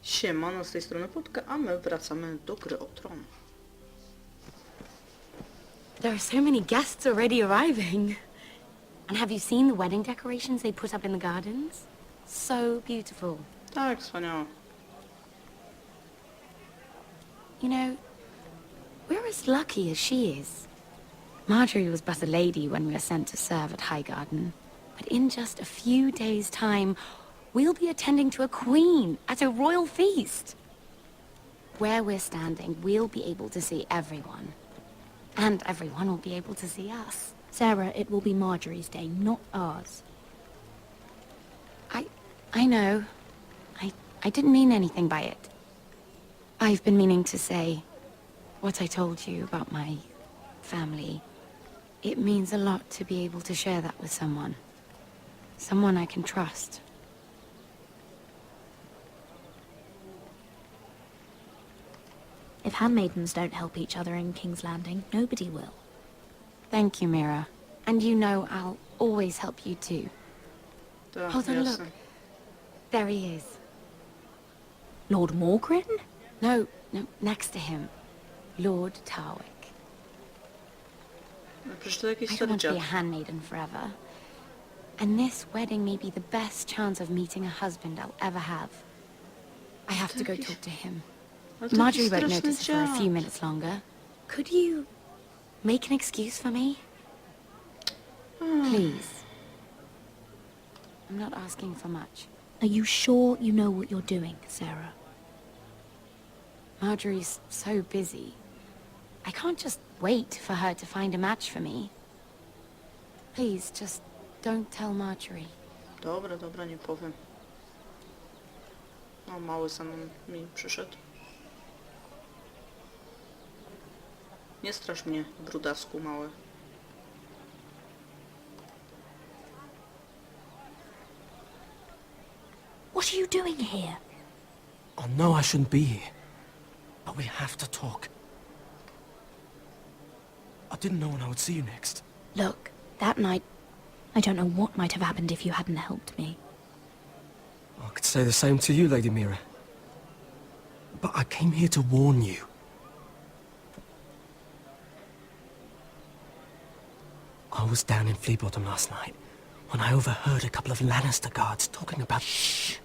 Siemano, z tej strony Płotka, a my wracamy do gry o tron. There are so many guests already arriving. And have you seen the wedding decorations they put up in the gardens? So beautiful. Tak, wspaniałe. You know, we're as lucky as she is. Marjorie was but a lady when we were sent to serve at Highgarden. But in just a few days' time, we'll be attending to a queen at a royal feast. Where we're standing, we'll be able to see everyone. And everyone will be able to see us. Sarah, it will be Marjorie's day, not ours. I know. I didn't mean anything by it. I've been meaning to say what I told you about my family. It means a lot to be able to share that with someone. Someone I can trust. If handmaidens don't help each other in King's Landing, nobody will. Thank you, Mira. And you know I'll always help you too. Tak, Hold on, jasne. look. There he is. Lord Morgrin? No, next to him. Lord Tarwick. No, przecież to jakiś I don't stary want to be a dziad. handmaiden forever. And this wedding may be the best chance of meeting a husband I'll ever have. I have to go talk to him. Ale to Marjorie jakiś won't straszny notice for a few dziad. minutes longer. Could you make an excuse for me? Please. I'm not asking for much. Are you sure you know what you're doing, Sarah? Marjorie's so busy. I can't just wait for her to find a match for me. Please, just don't tell Marjorie. Dobra, dobra, nie powiem. O, mały sam mi przyszedł. Nie strasz mnie, brudasku mały. What are you doing here? I know I shouldn't be here, but we have to talk. I didn't know when I would see you next. Look, that night, I don't know what might have happened if you hadn't helped me. I could say the same to you, Lady Mira. But I came here to warn you. I was down in Fleabottom last night when I overheard a couple of Lannister guards talking about... Shh!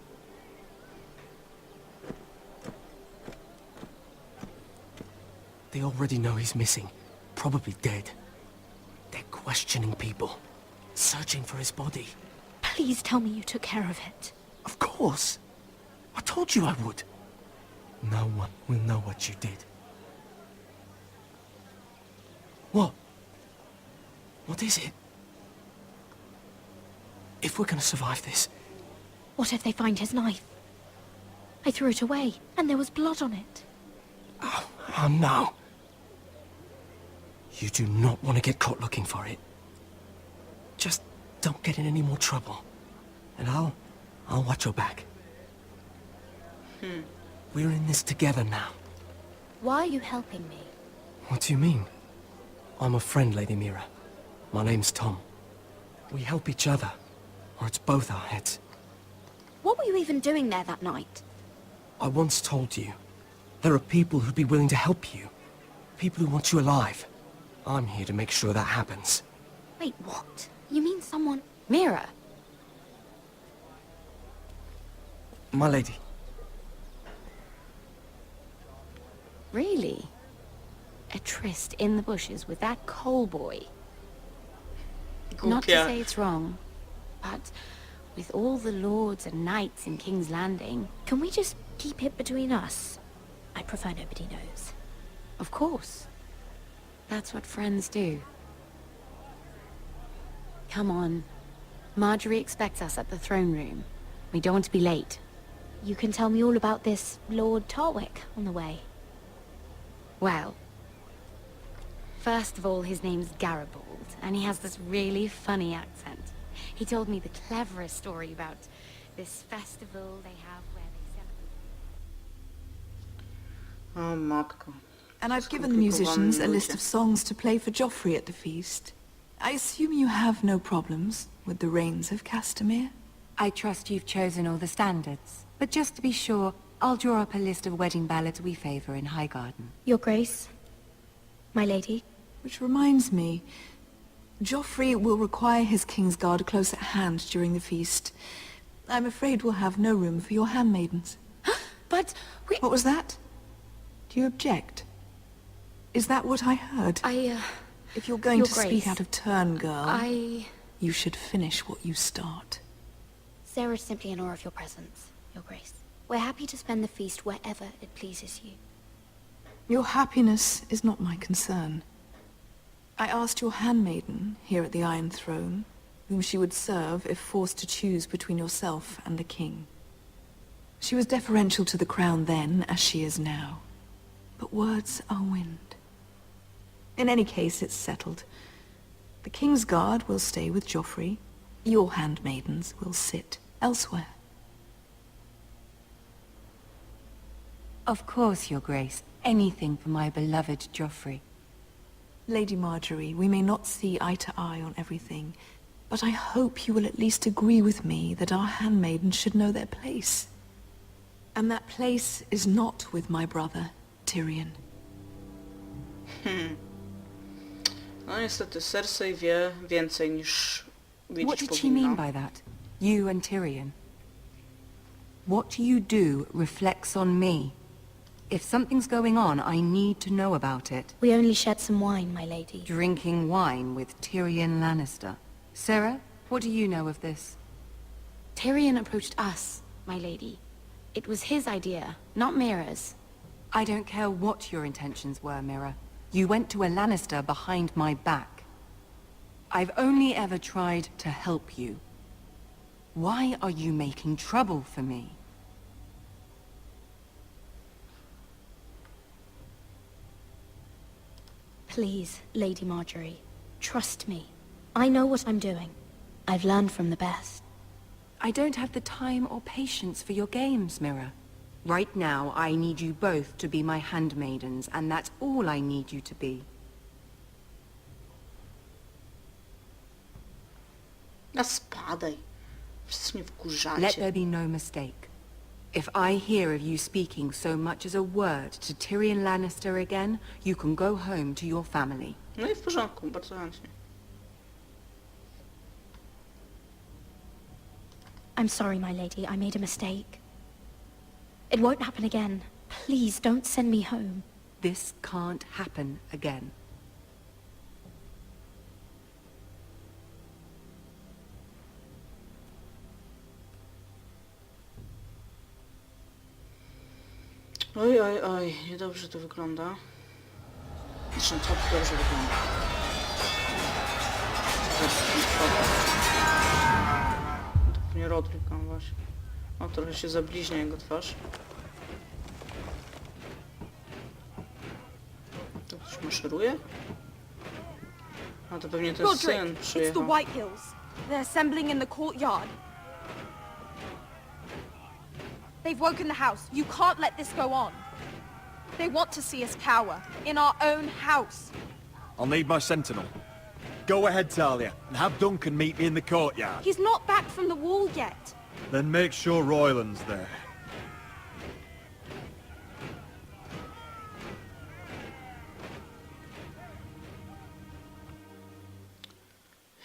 They already know he's missing, probably dead. They're questioning people, searching for his body. Please tell me you took care of it. Of course! I told you I would. No one will know what you did. What? What is it? If we're gonna survive this... What if they find his knife? I threw it away, and there was blood on it. Oh no! You do not want to get caught looking for it. Just don't get in any more trouble. And I'll watch your back. We're in this together now. Why are you helping me? What do you mean? I'm a friend, Lady Mira. My name's Tom. We help each other, or it's both our heads. What were you even doing there that night? I once told you, there are people who'd be willing to help you. People who want you alive. I'm here to make sure that happens. Wait, what? You mean someone... Mira! My lady. Really? A tryst in the bushes with that coal boy? Not to Głupia. say it's wrong, but with all the lords and knights in King's Landing... Can we just keep it between us? I prefer nobody knows. Of course. That's what friends do. Come on. Marjorie expects us at the throne room. We don't want to be late. You can tell me all about this Lord Tarwick on the way. Well, first of all, his name's Garibald, and he has this really funny accent. He told me the cleverest story about this festival they have where they celebrate... O matko. And I've given the musicians a list of songs to play for Joffrey at the feast. I assume you have no problems with the Rains of Castamere? I trust you've chosen all the standards. But just to be sure, I'll draw up a list of wedding ballads we favor in Highgarden. Your Grace, my lady. Which reminds me, Joffrey will require his Kingsguard close at hand during the feast. I'm afraid we'll have no room for your handmaidens. But we... What was that? Do you object? Is that what I heard? If you're going Your to Grace, speak out of turn, girl, I... you should finish what you start. Sarah's simply in awe of your presence, Your Grace. We're happy to spend the feast wherever it pleases you. Your happiness is not my concern. I asked your handmaiden, here at the Iron Throne, whom she would serve if forced to choose between yourself and the king. She was deferential to the crown then, as she is now. But words are wind. In any case, it's settled. The Kingsguard will stay with Joffrey. Your handmaidens will sit elsewhere. Of course, Your Grace. Anything for my beloved Joffrey. Lady Marjorie, we may not see eye to eye on everything, but I hope you will at least agree with me that our handmaidens should know their place. And that place is not with my brother, Tyrion. No niestety Cersei wie więcej niż What wiedzieć did she mean powinna. by that? You and Tyrion? What you do reflects on me. If something's going on, I need to know about it. We only shed some wine, my lady. Drinking wine with Tyrion Lannister. Sarah, what do you know of this? Tyrion approached us, my lady. It was his idea, not Mira's. I don't care what your intentions were, Mira. You went to a Lannister behind my back. I've only ever tried to help you. Why are you making trouble for me? Please, Lady Marjorie, trust me. I know what I'm doing. I've learned from the best. I don't have the time or patience for your games, Mira. Right now, I need you both to be my handmaidens, and that's all I need you to be. A spadaj. Wszyscy mnie Let wkurzacie. there be no mistake. If I hear of you speaking so much as a word to Tyrion Lannister again, you can go home to your family. No i w porządku, bardzo chętnie. I'm sorry, my lady. I made a mistake. It won't happen again. Please, don't send me home. This can't happen again. Oj, oj, oj, niedobrze to wygląda. Zresztą co to dobrze wygląda. To nie Rodrik, on właśnie. O, trochę się zabliźnia jego twarz. To ktoś maszeruje? A to pewnie ten Roderick, syn it's the przyjechał. White Hills. They're assembling in the courtyard. They've woken the house. You can't let this go on. They want to see us cower. In our own house. I'll need my sentinel. Go ahead, Talia, and have Duncan meet me in the courtyard. He's not back from the wall yet. Then make sure Royland's there.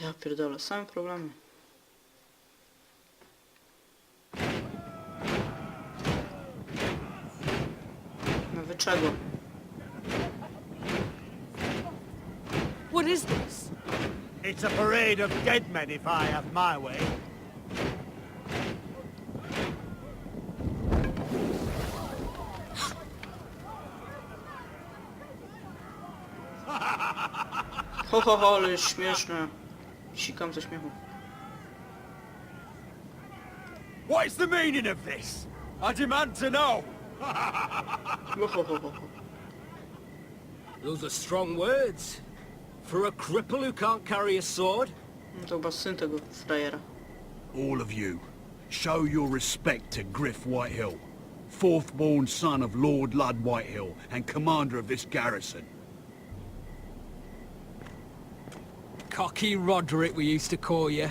Ja pierdolę, same problemy. No wy czego? What is this? It's a parade of dead men if I have my way. Ho, ho, ho, ale jest śmieszne. Sikam ze śmiechu. What is the meaning of this? I demand to know. Ho, ho, ho, ho, ho. Those are strong words. For a cripple who can't carry a sword? No to chyba syn tego frajera. All of you, show your respect to Griff Whitehill, fourth-born son of Lord Ludd Whitehill and commander of this garrison. Cocky Roderick, we used to call you.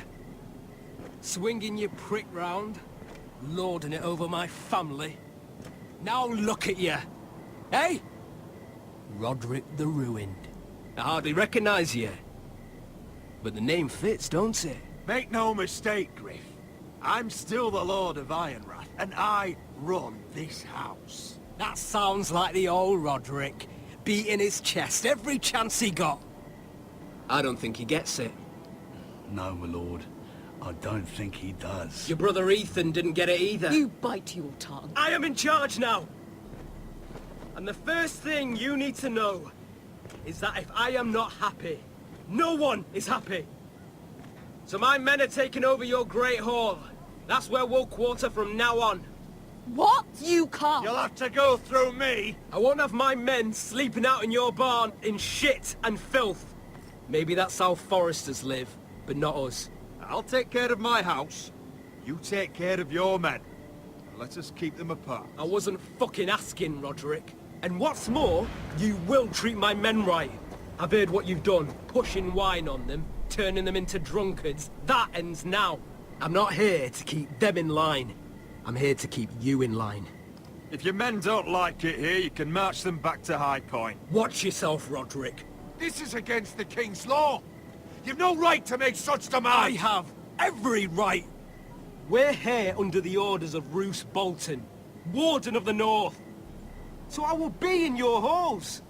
Swinging your prick round, lording it over my family. Now look at you. Hey? Roderick the Ruined. I hardly recognize you. But the name fits, don't it? Make no mistake, Griff. I'm still the Lord of Ironrath, and I run this house. That sounds like the old Roderick, beating his chest every chance he got. I don't think he gets it. No, my lord. I don't think he does. Your brother Ethan didn't get it either. You bite your tongue. I am in charge now! And the first thing you need to know is that if I am not happy, no one is happy. So my men are taking over your Great Hall. That's where we'll quarter from now on. What? You can't. You'll have to go through me. I won't have my men sleeping out in your barn in shit and filth. Maybe that's how foresters live, but not us. I'll take care of my house. You take care of your men. And let us keep them apart. I wasn't fucking asking, Roderick. And what's more, you will treat my men right. I've heard what you've done, pushing wine on them, turning them into drunkards. That ends now. I'm not here to keep them in line. I'm here to keep you in line. If your men don't like it here, you can march them back to High Point. Watch yourself, Roderick. This is against the King's law. You've no right to make such I demands. have every right. We're here under the orders of Roose Bolton, Warden of the North. So I will be in your halls.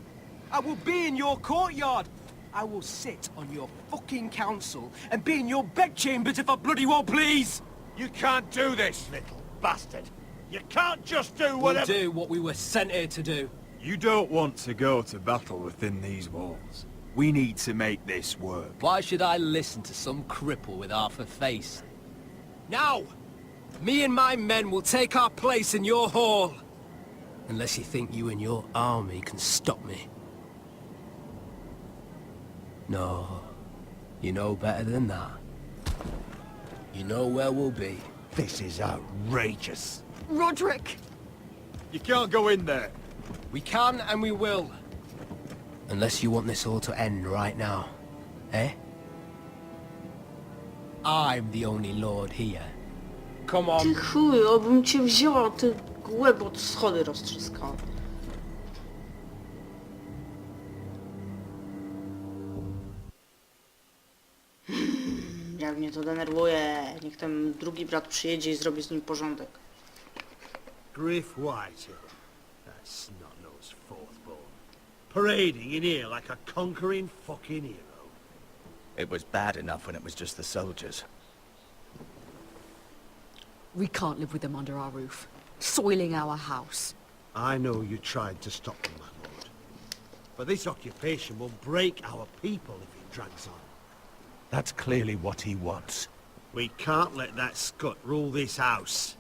I will be in your courtyard. I will sit on your fucking council and be in your bedchambers if I bloody well please. You can't do this, little bastard. You can't just do We'll whatever... do what we were sent here to do. You don't want to go to battle within these walls. We need to make this work. Why should I listen to some cripple with half a face? Now, me and my men will take our place in your hall. Unless you think you and your army can stop me. No, you know better than that. You know where we'll be. This is outrageous. Roderick! You can't go in there. We can and we will. Unless you want this all to end right now. Eh? I'm the only lord here. Come Ty on. chuj, obym cię wzięła, ty łeb od schody roztrzaskała. Jak mnie to denerwuje. Niech ten drugi brat przyjedzie i zrobi z nim porządek. Griff Whitehill, that snot-nosed fourth-born, parading in here like a conquering fucking hero. It was bad enough when it was just the soldiers. We can't live with them under our roof, soiling our house. I know you tried to stop them, my lord. But this occupation will break our people if it drags on. That's clearly what he wants. We can't let that scut rule this house.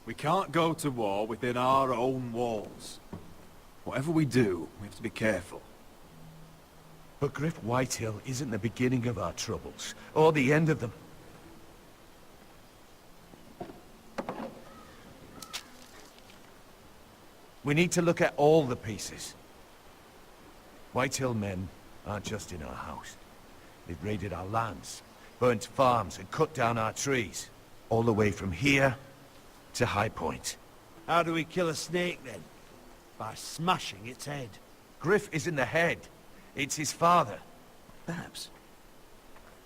We can't go to war within our own walls. Whatever we do, we have to be careful. But Griff Whitehill isn't the beginning of our troubles, or the end of them. We need to look at all the pieces. Whitehill men aren't just in our house. They've raided our lands, burnt farms and cut down our trees. All the way from here to High Point. How do we kill a snake, then? By smashing its head. Griff isn't the head. It's his father. Perhaps.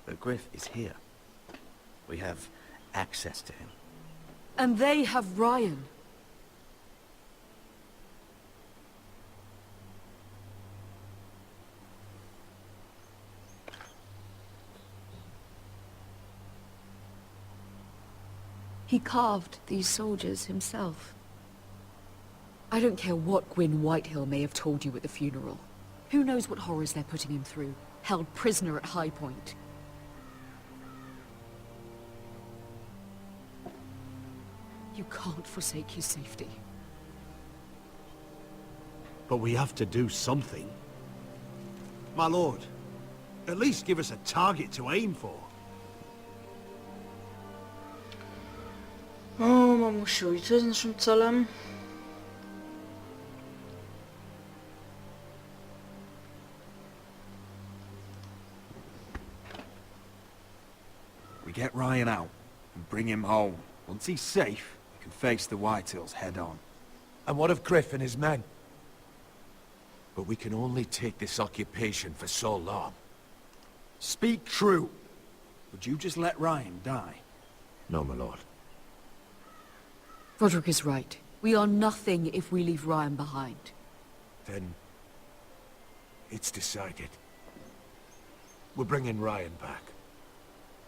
But Griff is here. We have access to him. And they have Ryan. He carved these soldiers himself. I don't care what Gwyn Whitehill may have told you at the funeral. Who knows what horrors they're putting him through, held prisoner at High Point. You can't forsake his safety. But we have to do something. My lord, at least give us a target to aim for. O, mamusiu, i co jest naszym celem? We get Ryan out and bring him home. Once he's safe, we can face the Whitehills head on. And what of Griff and his men? But we can only take this occupation for so long. Speak true. Would you just let Ryan die? No, my lord. Roderick is right. We are nothing if we leave Ryan behind. Then... it's decided. We're bringing Ryan back.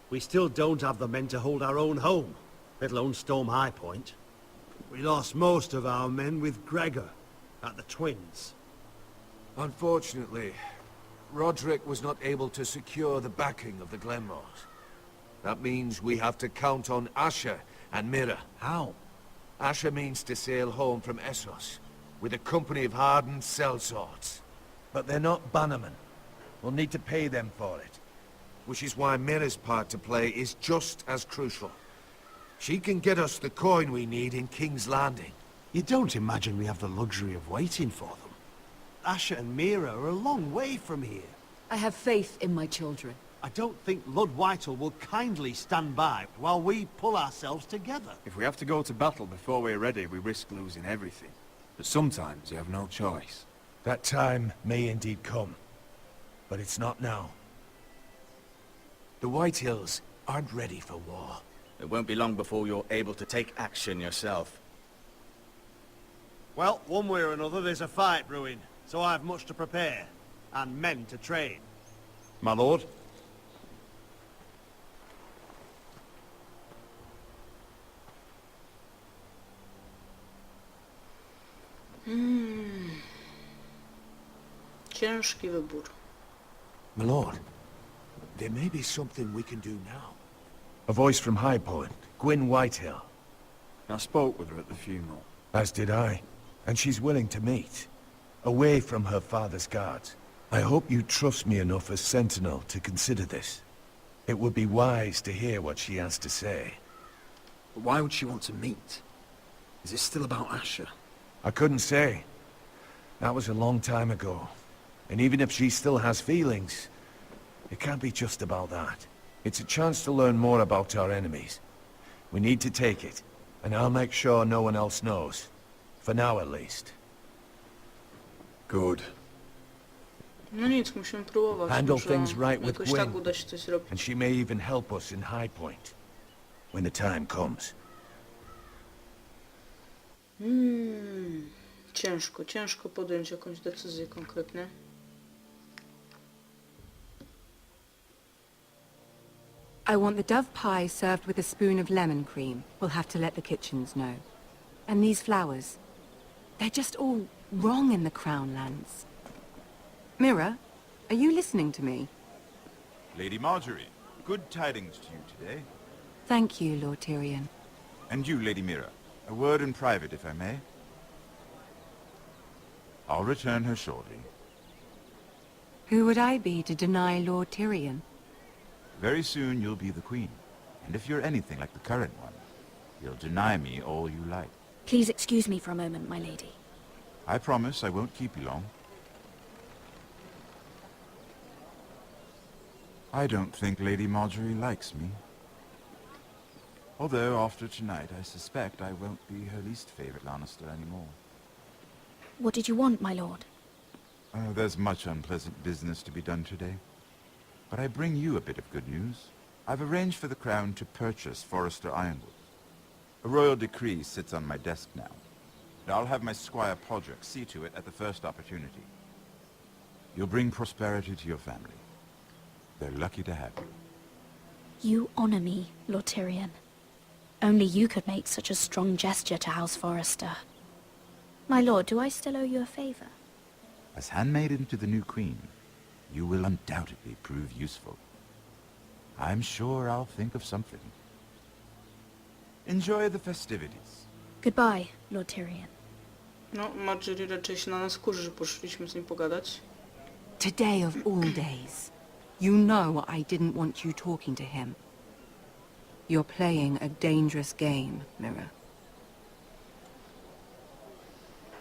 We still don't have the men to hold our own home, let alone storm High Point. We lost most of our men with Gregor at the Twins. Unfortunately, Roderick was not able to secure the backing of the Glenmores. That means we have to count on Asher and Mira. How? Asher means to sail home from Essos, with a company of hardened sellswords. But they're not bannermen. We'll need to pay them for it. Which is why Mira's part to play is just as crucial. She can get us the coin we need in King's Landing. You don't imagine we have the luxury of waiting for them? Asher and Mira are a long way from here. I have faith in my children. I don't think Lord Whitehall will kindly stand by while we pull ourselves together. If we have to go to battle before we're ready, we risk losing everything. But sometimes you have no choice. That time may indeed come. But it's not now. The Whitehills aren't ready for war. It won't be long before you're able to take action yourself. Well, one way or another there's a fight brewing, so I have much to prepare, and men to train. My lord? Ciężki wybór. My lord, there may be something we can do now. A voice from High Point, Gwyn Whitehill. I spoke with her at the funeral. As did I. And she's willing to meet. Away from her father's guards. I hope you trust me enough as Sentinel to consider this. It would be wise to hear what she has to say. But why would she want to meet? Is it still about Asher? I couldn't say. That was a long time ago. And even if she still has feelings, it can't be just about that. It's a chance to learn more about our enemies. We need to take it, and I'll make sure no one else knows. For now, at least. Good. No nic, musimy próbować. Handle Może things right with jakoś tak Gwyn. uda się coś zrobić. And she may even help us in High Point. When the time comes. Ciężko podjąć jakąś decyzję konkretnie. I want the dove pie served with a spoon of lemon cream. We'll have to let the kitchens know. And these flowers. They're just all wrong in the Crown lands. Mira, are you listening to me? Lady Marjorie, good tidings to you today. Thank you, Lord Tyrion. And you, Lady Mira. A word in private, if I may. I'll return her shortly. Who would I be to deny Lord Tyrion? Very soon you'll be the queen. And if you're anything like the current one, you'll deny me all you like. Please excuse me for a moment, my lady. I promise I won't keep you long. I don't think Lady Marjorie likes me. Although, after tonight, I suspect I won't be her least favorite Lannister anymore. What did you want, my lord? There's much unpleasant business to be done today. But I bring you a bit of good news. I've arranged for the Crown to purchase Forrester Ironwood. A royal decree sits on my desk now. And I'll have my squire Podrick see to it at the first opportunity. You'll bring prosperity to your family. They're lucky to have you. You honor me, Lord Tyrion. Only you could make such a strong gesture to House Forrester. My lord, do I still owe you a favor? As handmaiden to the new queen, you will undoubtedly prove useful. I'm sure I'll think of something. Enjoy the festivities. Goodbye, Lord Tyrion. No, Marjorie raczej się na nas kurzy, że poszliśmy z nim pogadać. Today of all days. You know I didn't want you talking to him. You're playing a dangerous game, Mira.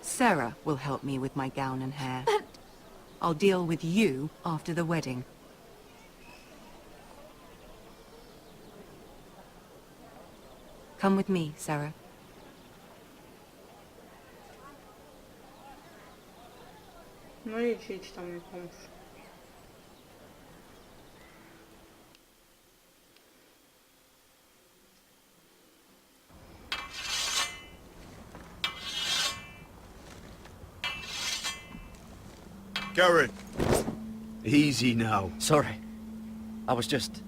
Sarah will help me with my gown and hair. I'll deal with you after the wedding. Come with me, Sarah. No idź tam mi pomóż. Garen! Easy now. Sorry. I was just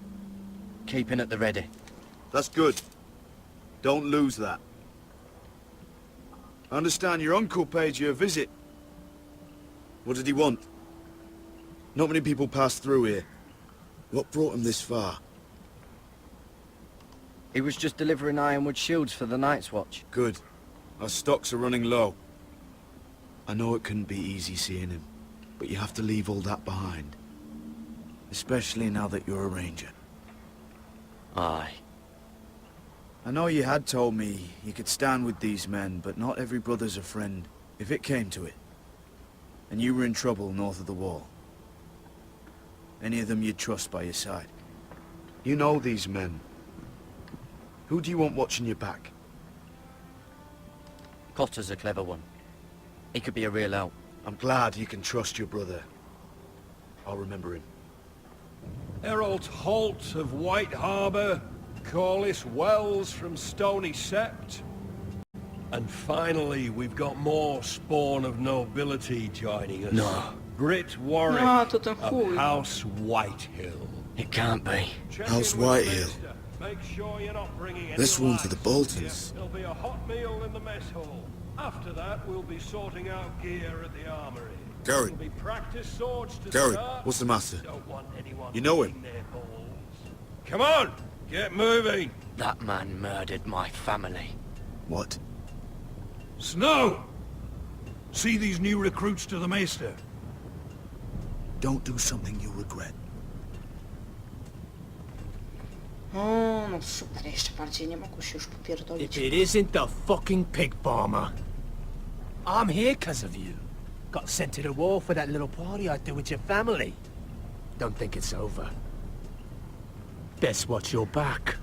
keeping at the ready. That's good. Don't lose that. I understand your uncle paid you a visit. What did he want? Not many people pass through here. What brought him this far? He was just delivering ironwood shields for the Night's Watch. Good. Our stocks are running low. I know it couldn't be easy seeing him, but you have to leave all that behind. Especially now that you're a ranger. Aye. I know you had told me you could stand with these men, but not every brother's a friend, if it came to it. And you were in trouble north of the wall. Any of them you'd trust by your side. You know these men. Who do you want watching your back? Cotter's a clever one. He could be a real help. I'm glad you can trust your brother. I'll remember him. Harold Holt of White Harbour, Corliss Wells from Stony Sept. And finally, we've got more spawn of nobility joining us. No. Grit Warwick No, to ten of chuj. House Whitehill. It can't be. House Whitehill. Make sure you're not bringing This any one for the lights. Boltons. There'll be a hot meal in the mess hall. After that, we'll be sorting out gear at the armory. Gary. There'll be practice swords to Gary, start. what's the matter? Don't want anyone You know him? licking their balls. Come on, get moving. That man murdered my family. What? Snow! See these new recruits to the Maester? Don't do something you'll regret. O, no super, jeszcze bardziej nie mogło się już popierdolić. If it isn't the fucking pig farmer. I'm here 'cause of you. Got sent to the war for that little party I do with your family. Don't think it's over. Best watch your back.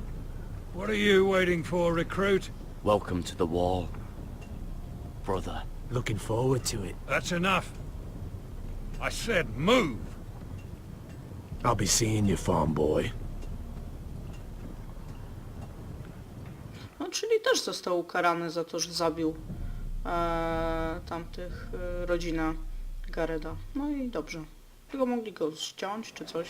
What are you waiting for, recruit? Welcome to the wall, brother. Looking forward to it. That's enough. I said move. I'll be seeing you, farm boy. No, czyli też został ukarany za to, że zabił tamtych rodzina Gareda. No i dobrze. Tylko mogli go ściąć czy coś.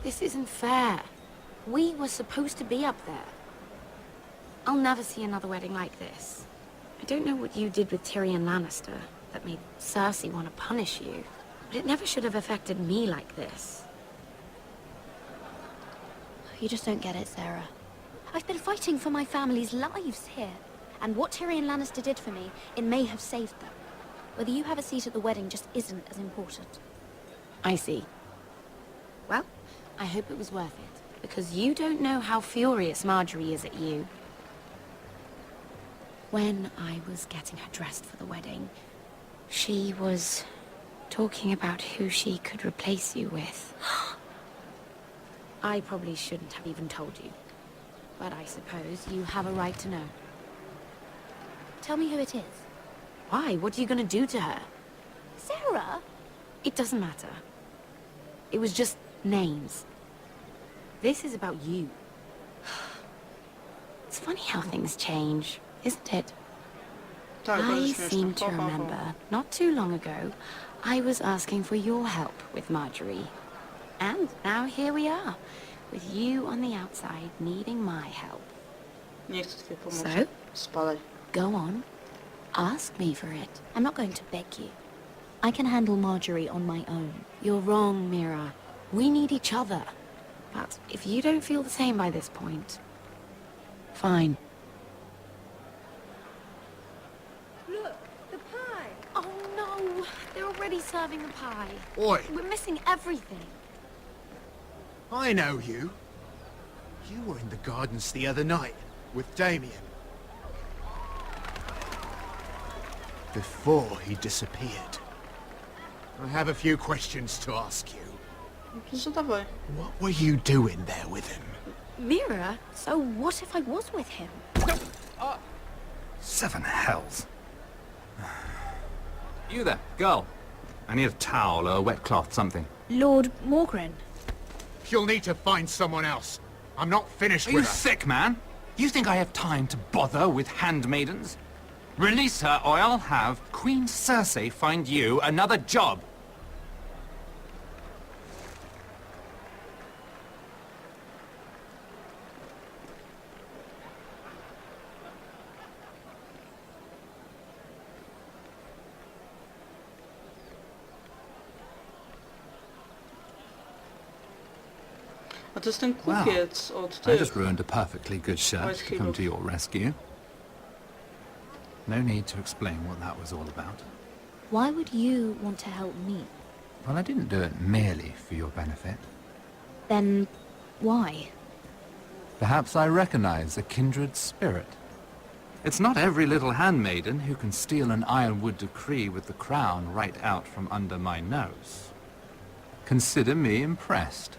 This isn't fair. We were supposed to be up there. I'll never see another wedding like this. I don't know what you did with Tyrion Lannister that made Cersei want to punish you, but it never should have affected me like this. You just don't get it, Sarah. I've been fighting for my family's lives here. And what Tyrion Lannister did for me, it may have saved them. Whether you have a seat at the wedding just isn't as important. I see. Well, I hope it was worth it, because you don't know how furious Marjorie is at you. When I was getting her dressed for the wedding, she was talking about who she could replace you with. I probably shouldn't have even told you, but I suppose you have a right to know. Tell me who it is. Why? What are you going to do to her? Sarah? It doesn't matter. It was just names. This is about you. It's funny how things change, isn't it? I seem to remember, not too long ago, I was asking for your help with Marjorie. And now here we are, with you on the outside needing my help. Nie chcę twojej pomocy. So? Spadaj. Go on. Ask me for it. I'm not going to beg you. I can handle Marjorie on my own. You're wrong, Mira. We need each other. But if you don't feel the same by this point, fine. Look, the pie. Oh no! They're already serving the pie. Oi! We're missing everything. I know you. You were in the gardens the other night with Damien. Before he disappeared. I have a few questions to ask you. No to zadawaj. What were you doing there with him? Mira? So what if I was with him? 7 hells. You there, girl. I need a towel or a wet cloth, something. Lord Morgren. You'll need to find someone else. I'm not finished Are with you her. sick, man? You think I have time to bother with handmaidens? Release her, or I'll have Queen Cersei find you another job. A to jest ten kupiec od I tych. just ruined a perfectly good shirt White to come to Hills. your rescue. No need to explain what that was all about. Why would you want to help me? Well, I didn't do it merely for your benefit. Then why? Perhaps I recognize a kindred spirit. It's not every little handmaiden who can steal an ironwood decree with the crown right out from under my nose. Consider me impressed.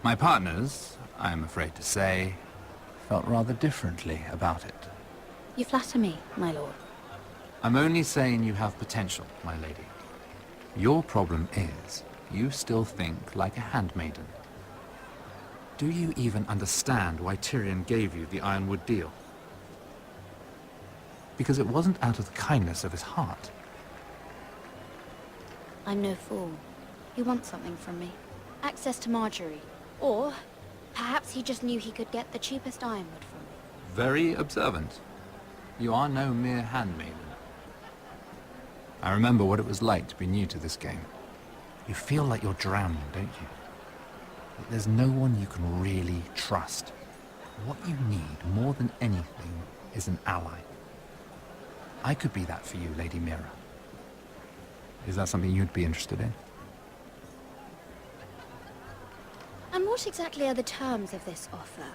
My partners, I am afraid to say, felt rather differently about it. You flatter me, my lord. I'm only saying you have potential, my lady. Your problem is, you still think like a handmaiden. Do you even understand why Tyrion gave you the Ironwood deal? Because it wasn't out of the kindness of his heart. I'm no fool. He wants something from me. Access to Marjorie. Or perhaps he just knew he could get the cheapest ironwood from me. Very observant. You are no mere handmaiden. I remember what it was like to be new to this game. You feel like you're drowning, don't you? That there's no one you can really trust. What you need, more than anything, is an ally. I could be that for you, Lady Mira. Is that something you'd be interested in? And what exactly are the terms of this offer?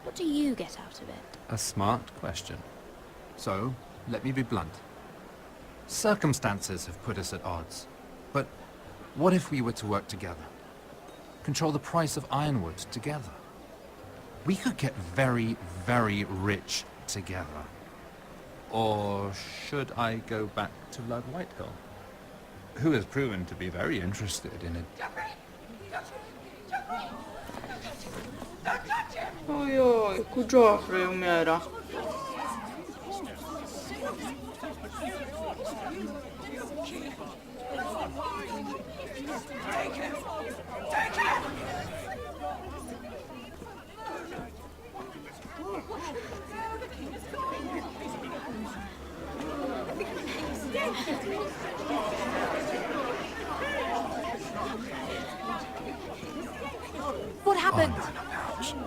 What do you get out of it? A smart question. So, let me be blunt. Circumstances have put us at odds. But what if we were to work together? Control the price of ironwood together? We could get very, very rich together. Or should I go back to Lord Whitehill, who has proven to be very interested in it? Ojoj, ku Joffrey umiera. What happened?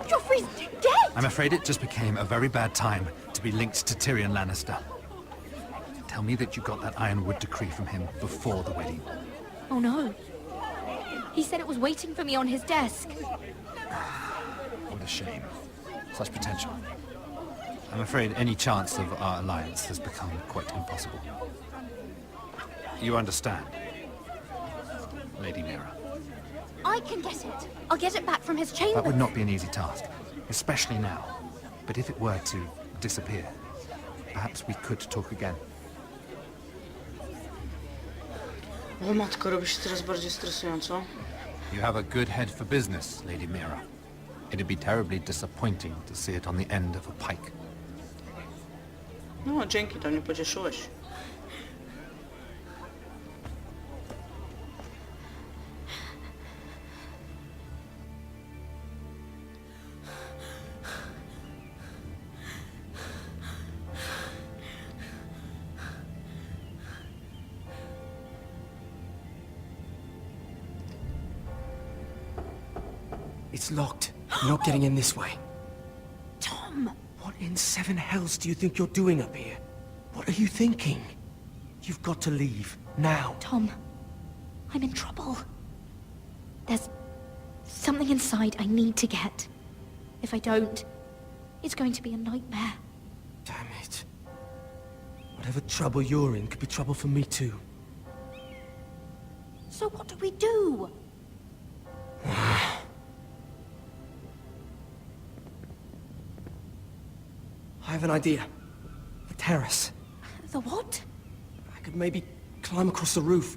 Joffrey's dead! I'm afraid it just became a very bad time to be linked to Tyrion Lannister. Tell me that you got that Ironwood decree from him before the wedding. Oh no. He said it was waiting for me on his desk. What a shame. Such potential. I'm afraid any chance of our alliance has become quite impossible. You understand, Lady Mira? I can get it. I'll get it back from his chamber. That would not be an easy task, especially now. But if it were to disappear, perhaps we could talk again. O matko, robi się coraz bardziej stresująco. You have a good head for business, Lady Mira. It'd be terribly disappointing to see it on the end of a pike. No, dzięki, to mnie pocieszyłeś. It's locked. You're not getting in this way. Tom! What in 7 hells do you think you're doing up here? What are you thinking? You've got to leave, now. Tom, I'm in trouble. There's something inside I need to get. If I don't, it's going to be a nightmare. Damn it. Whatever trouble you're in could be trouble for me too. So what do we do? I have an idea. The terrace. The what? I could maybe climb across the roof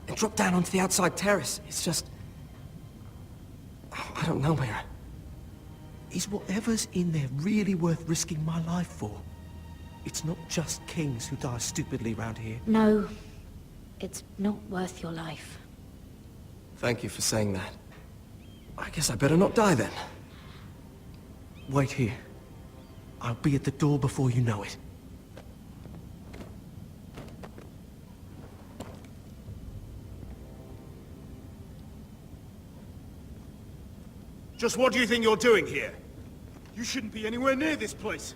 and drop down onto the outside terrace. It's just... I don't know, Mira. Is whatever's in there really worth risking my life for? It's not just kings who die stupidly round here. No, it's not worth your life. Thank you for saying that. I guess I better not die then. Wait here. I'll be at the door before you know it. Just what do you think you're doing here? You shouldn't be anywhere near this place.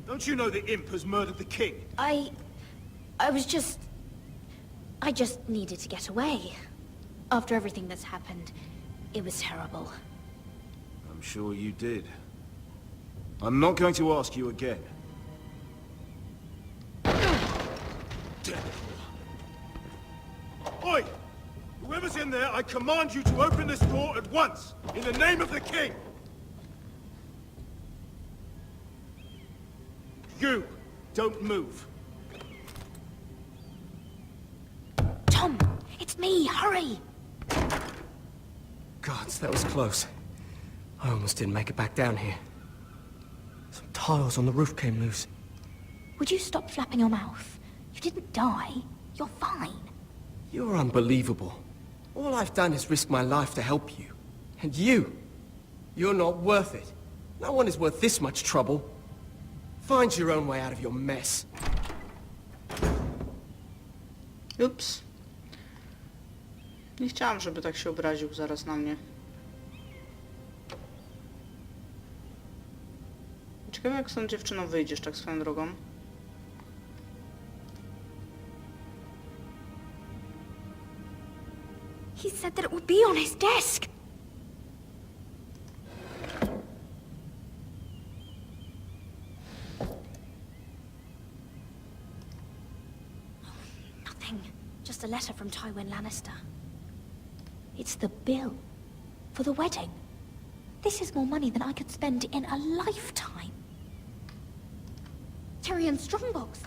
Don't you know the imp has murdered the king? I just needed to get away. After everything that's happened, it was terrible. I'm sure you did. I'm not going to ask you again. Oi! Whoever's in there, I command you to open this door at once, in the name of the king! You, don't move. Tom, it's me, hurry! Gods, that was close. I almost didn't make it back down here. Some tiles on the roof came loose. Would you stop flapping your mouth? You didn't die. You're fine. You're unbelievable. All I've done is risk my life to help you. And you're not worth it. No one is worth this much trouble. Find your own way out of your mess. Ups. Nie chciałam, żeby tak się obraził zaraz na mnie. Ciekawe, jak z tą dziewczyną wyjdziesz tak swoją drogą. He said that it would be on his desk. Nothing. Just a letter from Tywin Lannister. It's the bill for the wedding. This is more money than I could spend in a lifetime. Tyrion's strongbox.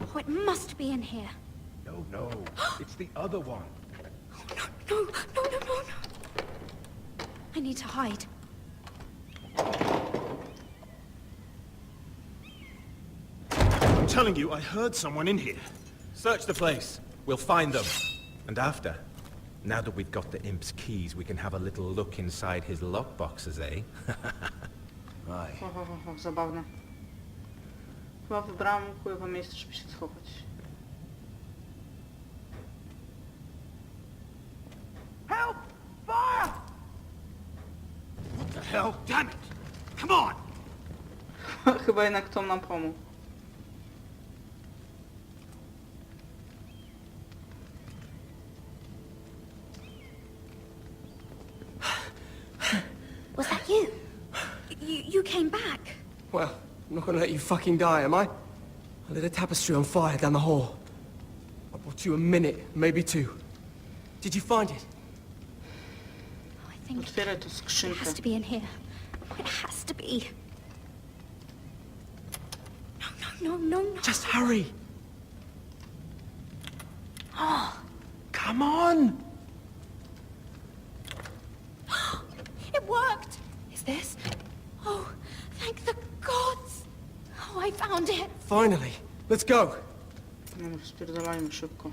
Oh, it must be in here. No, it's the other one. No. I need to hide. I'm telling you, I heard someone in here. Search the place. We'll find them. And after, now that we've got the imp's keys, we can have a little look inside his lockboxes, eh? Aye. Zabawne. Chyba wybrałam chujowe miejsce, żeby się schować. Help! Fire! What the hell? Damn it! Come on! Chyba jednak Tom nam pomógł. Was that you? You came back. Well, I'm not gonna let you fucking die, am I? I lit a tapestry on fire down the hall. I bought you a minute, maybe two. Did you find it? I think Otwieraj tą it skrzynkę. has to be in here. Oh, it has to be. No. Just hurry. Oh, Come on! it worked. Is this? Oh, thank the gods. Oh, I found it. Finally. Let's go. No, spierdolajmy szybko.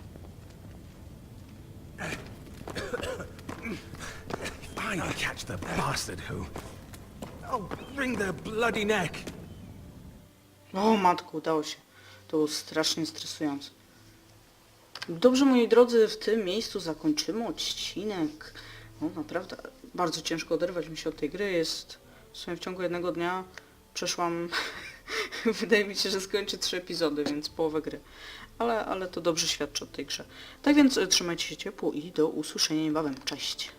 I catch the bastard who... Oh, wring their bloody neck. O matku, udało się. To było strasznie stresujące. Dobrze, moi drodzy, w tym miejscu zakończymy odcinek. No naprawdę, bardzo ciężko oderwać mi się od tej gry. Jest w sumie w ciągu jednego dnia przeszłam... Wydaje mi się, że skończę 3 epizody, więc połowę gry. Ale to dobrze świadczy o tej grze. Tak więc trzymajcie się ciepło i do usłyszenia niebawem. Cześć!